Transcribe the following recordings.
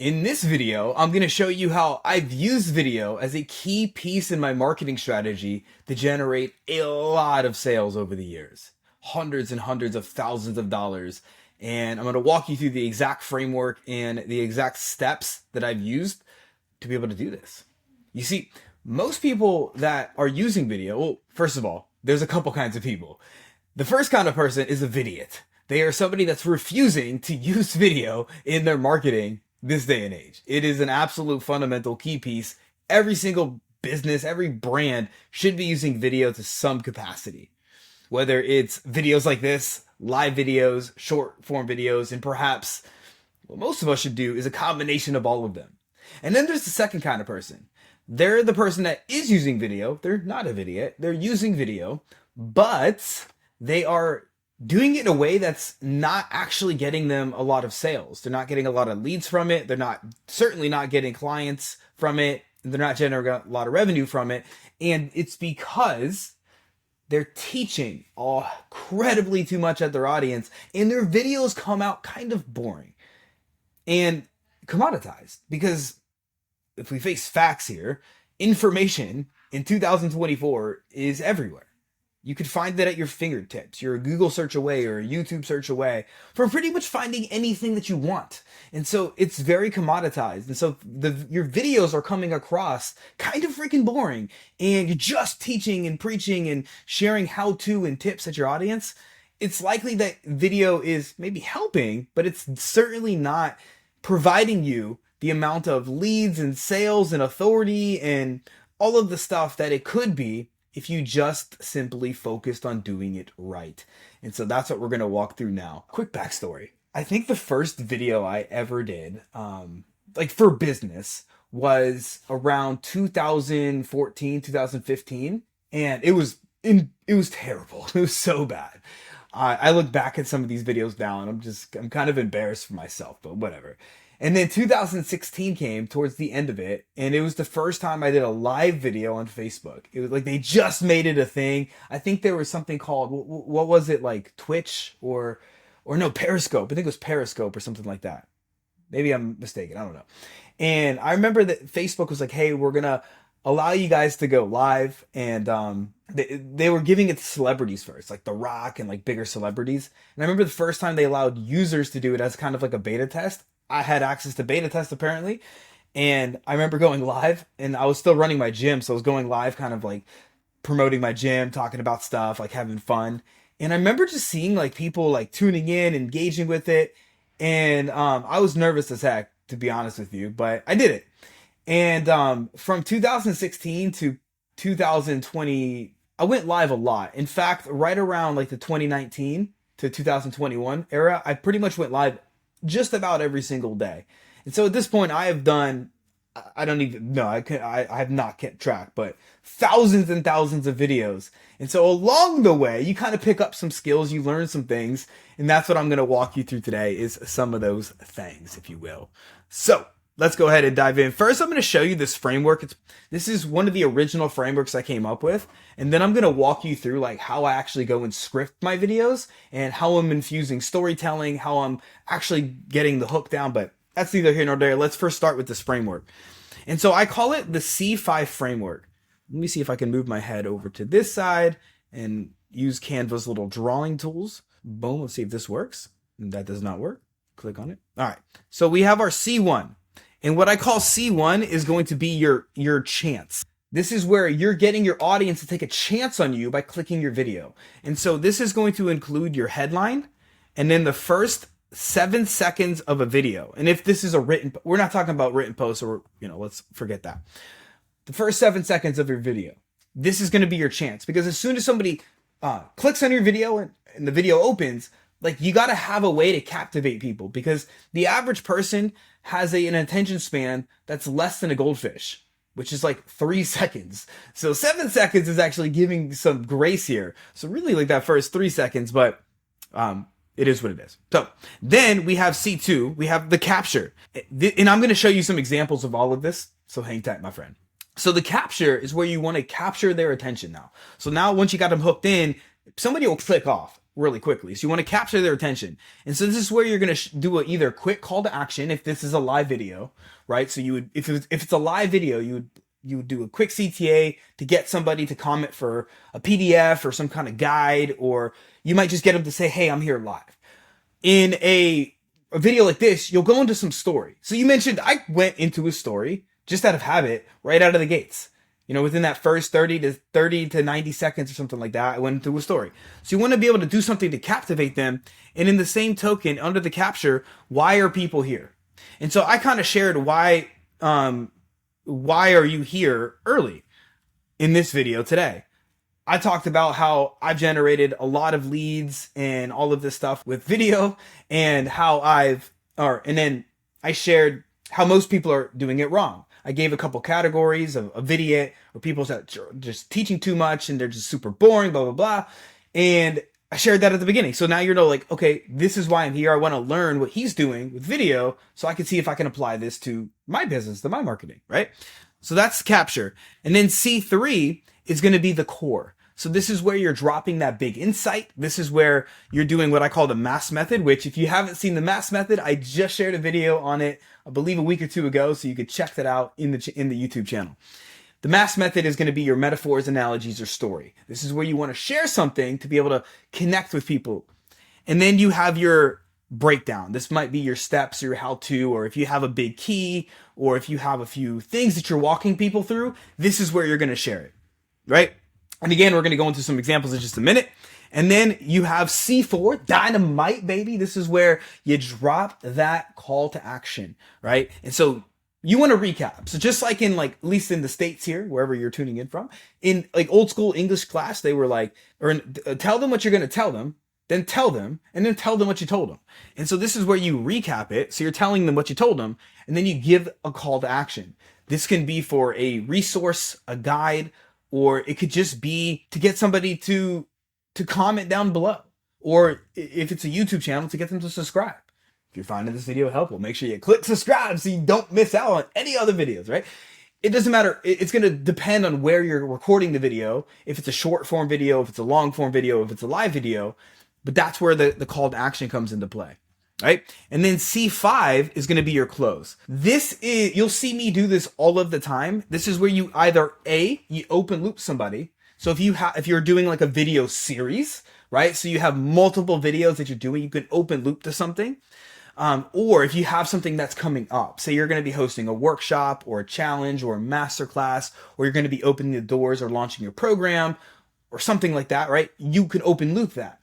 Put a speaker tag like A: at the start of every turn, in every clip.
A: In this video, I'm going to show you how I've used video as a key piece in my marketing strategy to generate a lot of sales over the years. Hundreds and hundreds of thousands of dollars. And I'm going to walk you through the exact framework and the exact steps that I've used to be able to do this. You see, most people that are using video, well, first of all, there's a couple kinds of people. The first kind of person is a vidiot. They are somebody that's refusing to use video in their marketing this day and age. It is an absolute fundamental key piece. Every single business, every brand should be using video to some capacity. Whether it's videos like this, live videos, short form videos, and perhaps what most of us should do is a combination of all of them. And then there's the second kind of person. They're the person that is using video. They're not a vidiot. They're using video, but they are doing it in a way that's not actually getting them a lot of sales. They're not getting a lot of leads from it. They're certainly not getting clients from it. They're not generating a lot of revenue from it. And it's because they're teaching incredibly too much at their audience, and their videos come out kind of boring and commoditized. Because if we face facts here, information in 2024 is everywhere. You could find that at your fingertips. You're a Google search away or a YouTube search away from pretty much finding anything that you want. And so it's very commoditized. And so your videos are coming across kind of freaking boring, and you're just teaching and preaching and sharing how-to and tips at your audience. It's likely that video is maybe helping, but it's certainly not providing you the amount of leads and sales and authority and all of the stuff that it could be if you just simply focused on doing it right. And so that's what we're going to walk through now. Quick backstory. I think the first video I ever did, like for business, was around 2014, 2015. And it was terrible. It was so bad. I look back at some of these videos now and I'm kind of embarrassed for myself, but whatever. And then 2016 came towards the end of it, and it was the first time I did a live video on Facebook. It was like they just made it a thing. I think there was something called, what was it, like Twitch or no, Periscope. I think it was Periscope or something like that. Maybe I'm mistaken. I don't know. And I remember that Facebook was like, hey, we're going to allow you guys to go live. And they were giving it to celebrities first, like The Rock and like bigger celebrities. And I remember the first time they allowed users to do it as kind of like a beta test. I had access to beta test apparently. And I remember going live, and I was still running my gym. So I was going live, kind of like promoting my gym, talking about stuff, like having fun. And I remember just seeing like people like tuning in, engaging with it. And I was nervous as heck, to be honest with you, but I did it. And from 2016 to 2020, I went live a lot. In fact, right around like the 2019 to 2021 era, I pretty much went live just about every single day. And so at this point I have done, I don't even know, I have not kept track, but thousands and thousands of videos. And so along the way, you kind of pick up some skills, you learn some things, and that's what I'm going to walk you through today, is some of those things, if you will. So let's go ahead and dive in. First, I'm going to show you this framework. This is one of the original frameworks I came up with. And then I'm going to walk you through like how I actually go and script my videos and how I'm infusing storytelling, how I'm actually getting the hook down. But that's neither here nor there. Let's first start with this framework. And so I call it the C5 framework. Let me see if I can move my head over to this side and use Canva's little drawing tools. Boom. Let's see if this works. That does not work. Click on it. All right. So we have our C1. And what I call C1 is going to be your chance. This is where you're getting your audience to take a chance on you by clicking your video. And so this is going to include your headline and then the first 7 seconds of a video. And if this is a written, we're not talking about written posts, or, let's forget that. The first 7 seconds of your video. This is going to be your chance, because as soon as somebody clicks on your video and the video opens, like, you got to have a way to captivate people, because the average person has an attention span that's less than a goldfish, which is like 3 seconds. So 7 seconds is actually giving some grace here. So really like that first 3 seconds, but it is what it is. So then we have C2, we have the capture. And I'm going to show you some examples of all of this. So hang tight, my friend. So the capture is where you want to capture their attention now. So now once you got them hooked in, somebody will click off. really quickly. So you want to capture their attention. And so this is where you're going to do either a quick call to action if this is a live video, right? So you would, if it's a live video, you would do a quick CTA to get somebody to comment for a PDF or some kind of guide, or you might just get them to say, hey, I'm here live. In a video like this, you'll go into some story. So you mentioned I went into a story just out of habit right out of the gates. You know, within that first 30 to 90 seconds or something like that, I went into a story. So you want to be able to do something to captivate them. And in the same token, under the capture, why are people here? And so I kind of shared why are you here early in this video today. I talked about how I've generated a lot of leads and all of this stuff with video, and and then I shared how most people are doing it wrong. I gave a couple categories of video where people that are just teaching too much and they're just super boring, blah, blah, blah. And I shared that at the beginning. So now you're like, okay, this is why I'm here. I want to learn what he's doing with video so I can see if I can apply this to my business, to my marketing, right? So that's capture. And then C3 is going to be the core. So this is where you're dropping that big insight. This is where you're doing what I call the mass method, which if you haven't seen the mass method, I just shared a video on it, I believe a week or two ago. So you could check that out in the YouTube channel. The mass method is going to be your metaphors, analogies, or story. This is where you want to share something to be able to connect with people. And then you have your breakdown. This might be your steps or your how-to, or if you have a big key, or if you have a few things that you're walking people through, this is where you're going to share it, right? And again, we're going to go into some examples in just a minute. And then you have C4, dynamite, baby. This is where you drop that call to action, right? And so you want to recap. So just like at least in the States here, wherever you're tuning in from, in like old school English class, they were like, tell them what you're going to tell them, then tell them, and then tell them what you told them. And so this is where you recap it. So you're telling them what you told them, and then you give a call to action. This can be for a resource, a guide, or it could just be to get somebody to comment down below. Or if it's a YouTube channel, to get them to subscribe. If you're finding this video helpful, make sure you click subscribe so you don't miss out on any other videos, right? It doesn't matter. It's going to depend on where you're recording the video. If it's a short form video, if it's a long form video, if it's a live video, but that's where the call to action comes into play, right? And then C5 is going to be your close. You'll see me do this all of the time. This is where you either you open loop somebody. So if you're doing like a video series, right? So you have multiple videos that you're doing, you can open loop to something. Or if you have something that's coming up, say you're going to be hosting a workshop or a challenge or a masterclass, or you're going to be opening the doors or launching your program or something like that, right? You can open loop that.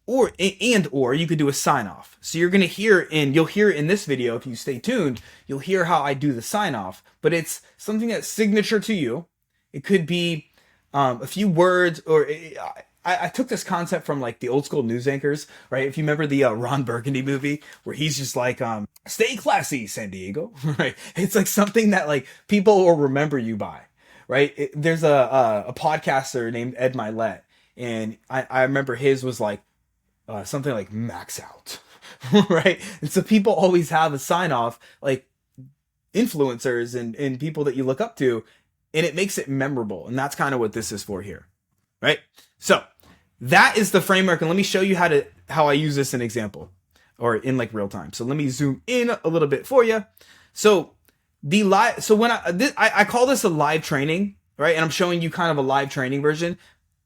A: Or you could do a sign off. So you're going to hear, and you'll hear in this video, if you stay tuned, you'll hear how I do the sign off, but it's something that's signature to you. It could be a few words, or I took this concept from like the old school news anchors, right? If you remember the Ron Burgundy movie where he's just like, stay classy, San Diego, right? It's like something that like people will remember you by, right? There's a podcaster named Ed Milet, and I remember his was like something like max out, right? And so people always have a sign off, like influencers and people that you look up to, and it makes it memorable. And that's kind of what this is for here, right? So that is the framework. And let me show you how I use this in example or in like real time. So let me zoom in a little bit for you. So when I call this a live training, right? And I'm showing you kind of a live training version.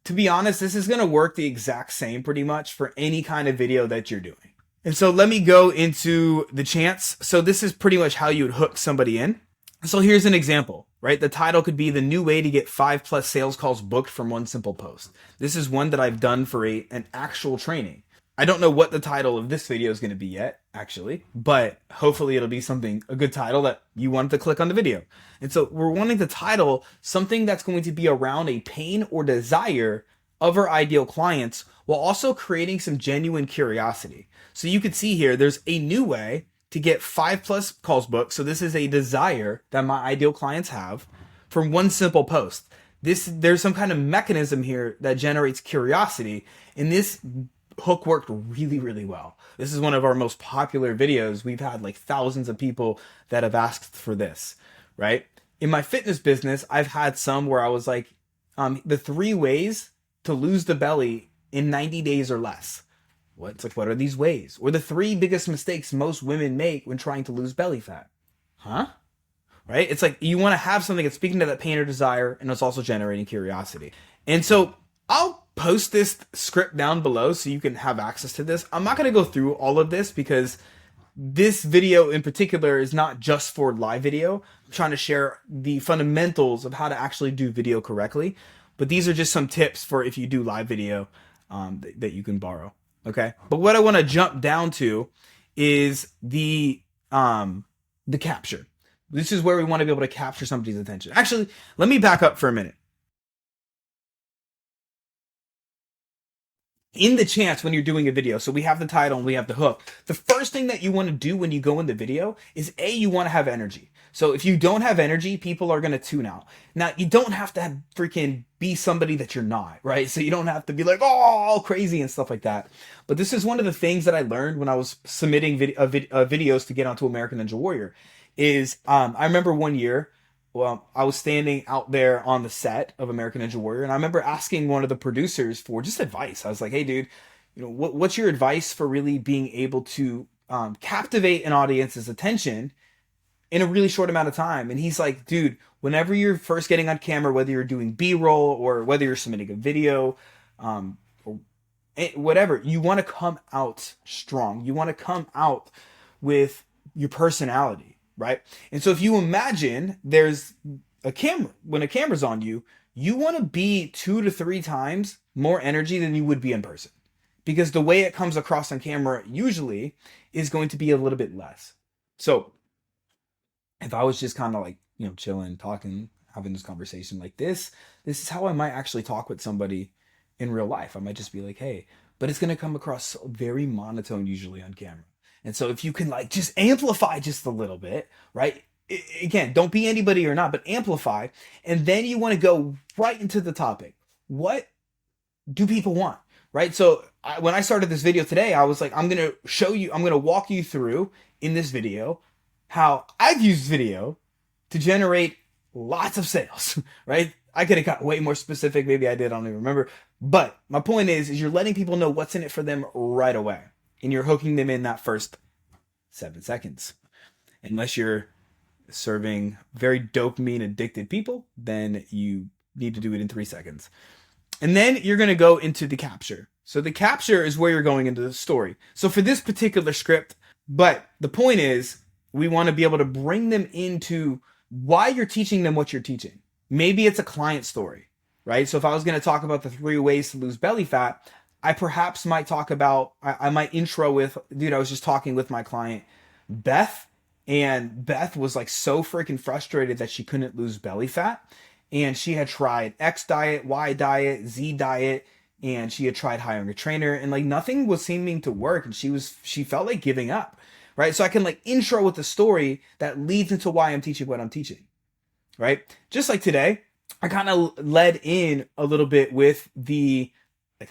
A: To be honest, this is going to work the exact same pretty much for any kind of video that you're doing. And so let me go into the chants. So this is pretty much how you would hook somebody in. So here's an example, right? The title could be the new way to get 5+ sales calls booked from one simple post. This is one that I've done for an actual training. I don't know what the title of this video is going to be yet, actually, but hopefully it'll be a good title that you want to click on the video. And so we're wanting to title something that's going to be around a pain or desire of our ideal clients while also creating some genuine curiosity. So you can see here, there's a new way to get 5+ calls booked. So this is a desire that my ideal clients have from one simple post. There's some kind of mechanism here that generates curiosity, and this hook worked really, really well. This is one of our most popular videos. We've had like thousands of people that have asked for this, right? In my fitness business, I've had some where I was like, the 3 ways to lose the belly in 90 days or less. What are these ways? Or the three biggest mistakes most women make when trying to lose belly fat. Huh? Right? It's like you want to have something that's speaking to that pain or desire, and it's also generating curiosity. And so I'll post this script down below so you can have access to this. I'm not going to go through all of this because this video in particular is not just for live video. I'm trying to share the fundamentals of how to actually do video correctly. But these are just some tips for if you do live video that you can borrow. Okay. But what I want to jump down to is the capture. This is where we want to be able to capture somebody's attention. Actually, let me back up for a minute. In the chance when you're doing a video, so we have the title and we have the hook, the first thing that you want to do when you go in the video is you want to have energy. So if you don't have energy, people are going to tune out. Now, you don't have to freaking be somebody that you're not, right? So you don't have to be like, oh, all crazy and stuff like that. But this is one of the things that I learned when I was submitting videos to get onto American Ninja Warrior is I remember one year, I was standing out there on the set of American Ninja Warrior, and I remember asking one of the producers for just advice. I was like, hey, dude, what's your advice for really being able to captivate an audience's attention in a really short amount of time? And he's like, dude, whenever you're first getting on camera, whether you're doing B-roll or whether you're submitting a video, or whatever, you want to come out strong. You want to come out with your personality. Right? And so if you imagine there's a camera, when a camera's on you, you want to be 2 to 3 times more energy than you would be in person. Because the way it comes across on camera usually is going to be a little bit less. So if I was just kind of like, chilling, talking, having this conversation like this is how I might actually talk with somebody in real life. I might just be like, hey, but it's going to come across very monotone usually on camera. And so if you can just amplify just a little bit, right? Again, don't be anybody or not, but amplify. And then you want to go right into the topic. What do people want, right? So when I started this video today, I was like, I'm going to walk you through in this video how I've used video to generate lots of sales, right? I could have got way more specific. Maybe I did. I don't even remember. But my point is you're letting people know what's in it for them right away. And you're hooking them in that first 7 seconds. Unless you're serving very dopamine addicted people, then you need to do it in 3 seconds. And then you're going to go into the capture. So the capture is where you're going into the story. So for this particular script, but the point is we want to be able to bring them into why you're teaching them what you're teaching. Maybe it's a client story, right? So if I was going to talk about the 3 ways to lose belly fat, I perhaps might talk about, I might intro with, dude, I was just talking with my client, Beth, and Beth was so freaking frustrated that she couldn't lose belly fat. And she had tried X diet, Y diet, Z diet, and she had tried hiring a trainer, and nothing was seeming to work. And she felt like giving up, right? So I can intro with the story that leads into why I'm teaching what I'm teaching, right? Just like today, I kind of led in a little bit with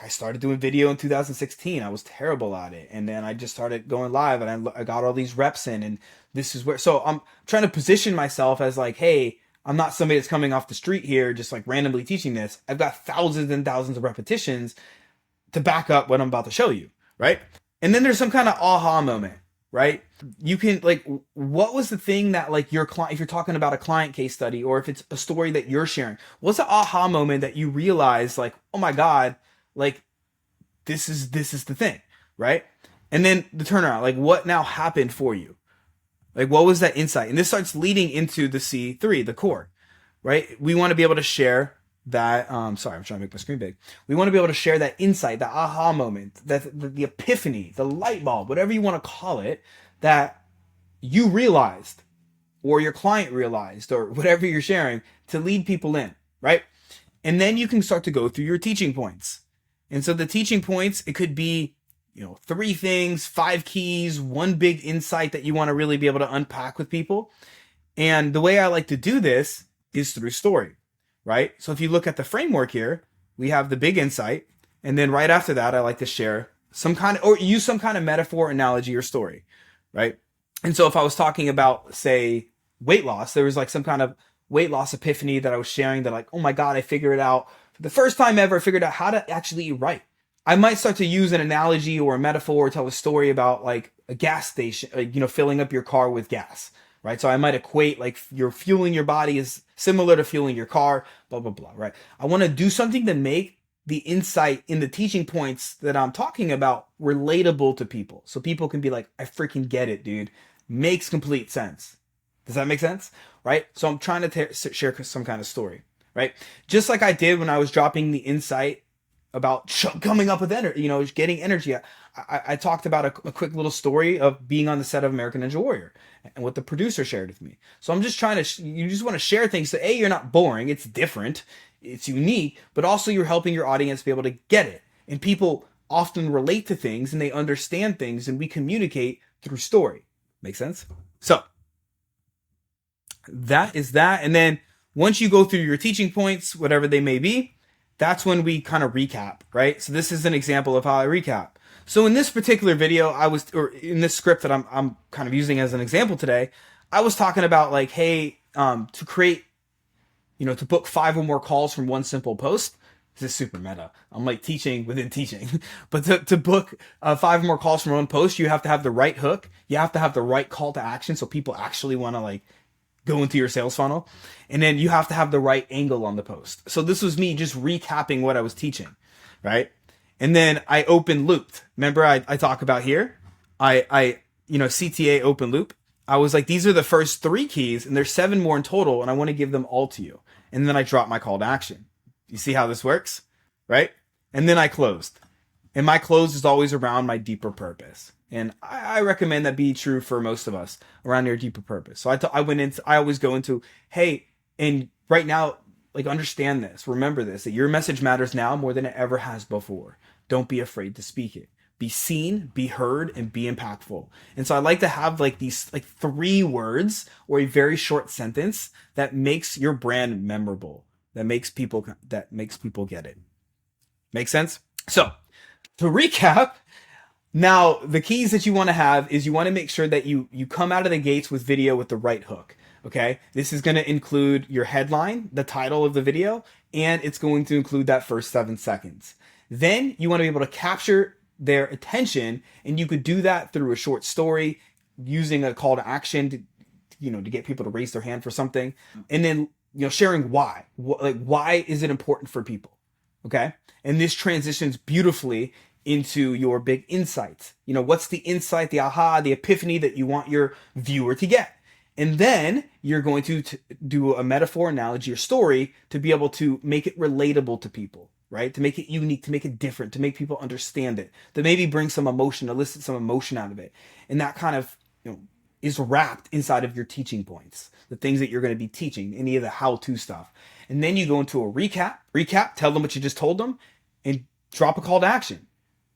A: I started doing video in 2016. I was terrible at it. And then I just started going live and I got all these reps in, and this is where, so I'm trying to position myself as hey, I'm not somebody that's coming off the street here, just randomly teaching this. I've got thousands and thousands of repetitions to back up what I'm about to show you. Right. And then there's some kind of aha moment, right? You can what was the thing that your client, if you're talking about a client case study, or if it's a story that you're sharing, what's the aha moment that you realize oh my God, this is the thing, right? And then the turnaround, what now happened for you? What was that insight? And this starts leading into the C3, the core, right? We want to be able to share that, sorry, I'm trying to make my screen big. We want to be able to share that insight, that aha moment, that the epiphany, the light bulb, whatever you want to call it, that you realized, or your client realized, or whatever you're sharing, to lead people in, right? And then you can start to go through your teaching points. And so the teaching points, it could be, 3 things, 5 keys, 1 big insight that you want to really be able to unpack with people. And the way I like to do this is through story, right? So if you look at the framework here, we have the big insight. And then right after that, I like to share use some kind of metaphor, analogy, or story, right? And so if I was talking about, say, weight loss, there was some kind of weight loss epiphany that I was sharing that oh my God, I figured it out. For the first time ever, I figured out how to actually eat right. I might start to use an analogy or a metaphor or tell a story about like a gas station, filling up your car with gas, right? So I might equate like you're fueling your body is similar to fueling your car, blah, blah, blah, right? I want to do something to make the insight in the teaching points that I'm talking about relatable to people. So people can be like, I freaking get it, dude. Makes complete sense. Does that make sense? Right? So I'm trying to share some kind of story, right? Just like I did when I was dropping the insight about coming up with energy, getting energy. I talked about a quick little story of being on the set of American Ninja Warrior and what the producer shared with me. So I'm just trying to, you just want to share things so A, you're not boring, it's different, it's unique, but also you're helping your audience be able to get it. And people often relate to things and they understand things and we communicate through story. Make sense? So that is that. And then once you go through your teaching points, whatever they may be, that's when we kind of recap, right? So this is an example of how I recap. So in this particular video, or in this script that I'm kind of using as an example today, I was talking about like, hey, to create, to book 5 or more calls from one simple post. This is super meta. I'm like teaching within teaching, but to book 5 or more calls from one post, you have to have the right hook. You have to have the right call to action. So people actually want to like go into your sales funnel. And then you have to have the right angle on the post. So this was me just recapping what I was teaching, right? And then I open looped. Remember I talk about here, CTA open loop. I was like, these are the first 3 keys and there's 7 more in total. And I want to give them all to you. And then I drop my call to action. You see how this works, right? And then I closed. And my close is always around my deeper purpose. And I recommend that be true for most of us around your deeper purpose. So I always go into, hey, and right now, like understand this, remember this, that your message matters now more than it ever has before. Don't be afraid to speak it. Be seen, be heard, and be impactful. And so I like to have like these like 3 words or a very short sentence that makes your brand memorable, that makes people get it. Make sense? So to recap, now the keys that you want to have is you want to make sure that you come out of the gates with video with the right hook. Okay, this is going to include your headline, the title of the video, and it's going to include that first 7 seconds. Then you want to be able to capture their attention, and you could do that through a short story using a call to action to get people to raise their hand for something, and then sharing why. Why is it important for people? Okay, and this transitions beautifully into your big insights. What's the insight, the aha, the epiphany that you want your viewer to get? And then you're going to do a metaphor, analogy, or story to be able to make it relatable to people, right? To make it unique, to make it different, to make people understand it, to maybe bring some emotion, elicit some emotion out of it. And that kind of, is wrapped inside of your teaching points, the things that you're going to be teaching, any of the how-to stuff. And then you go into a recap, tell them what you just told them, and drop a call to action.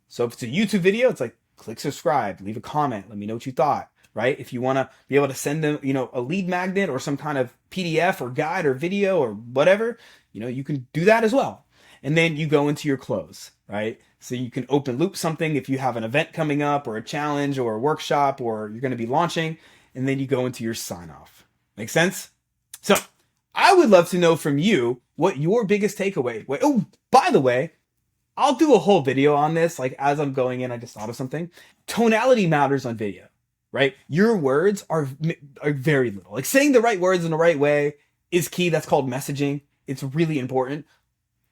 A: So if it's a YouTube video, it's like, click subscribe, leave a comment, let me know what you thought. Right? If you want to be able to send them, a lead magnet or some kind of PDF or guide or video or whatever, you can do that as well. And then you go into your close, right? So you can open loop something if you have an event coming up or a challenge or a workshop or you're going to be launching, and then you go into your sign off. Make sense? So I would love to know from you what your biggest takeaway. Oh, by the way, I'll do a whole video on this. Like as I'm going in, I just thought of something. Tonality matters on video. Right? Your words are very little. Like saying the right words in the right way is key. That's called messaging. It's really important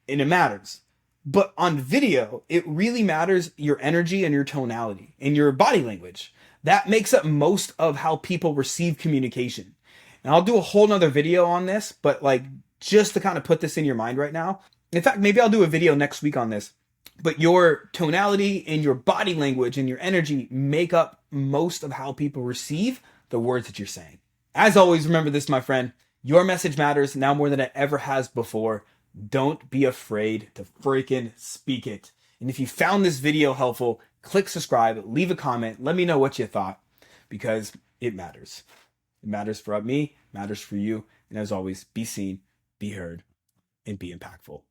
A: and it matters. But on video, it really matters your energy and your tonality and your body language. That makes up most of how people receive communication. And I'll do a whole nother video on this, but like just to kind of put this in your mind right now. In fact, maybe I'll do a video next week on this. But your tonality and your body language and your energy make up most of how people receive the words that you're saying. As always, remember this, my friend, your message matters now more than it ever has before. Don't be afraid to freaking speak it. And if you found this video helpful, click subscribe, leave a comment, let me know what you thought, because it matters. It matters for me, matters for you. And as always, be seen, be heard, and be impactful.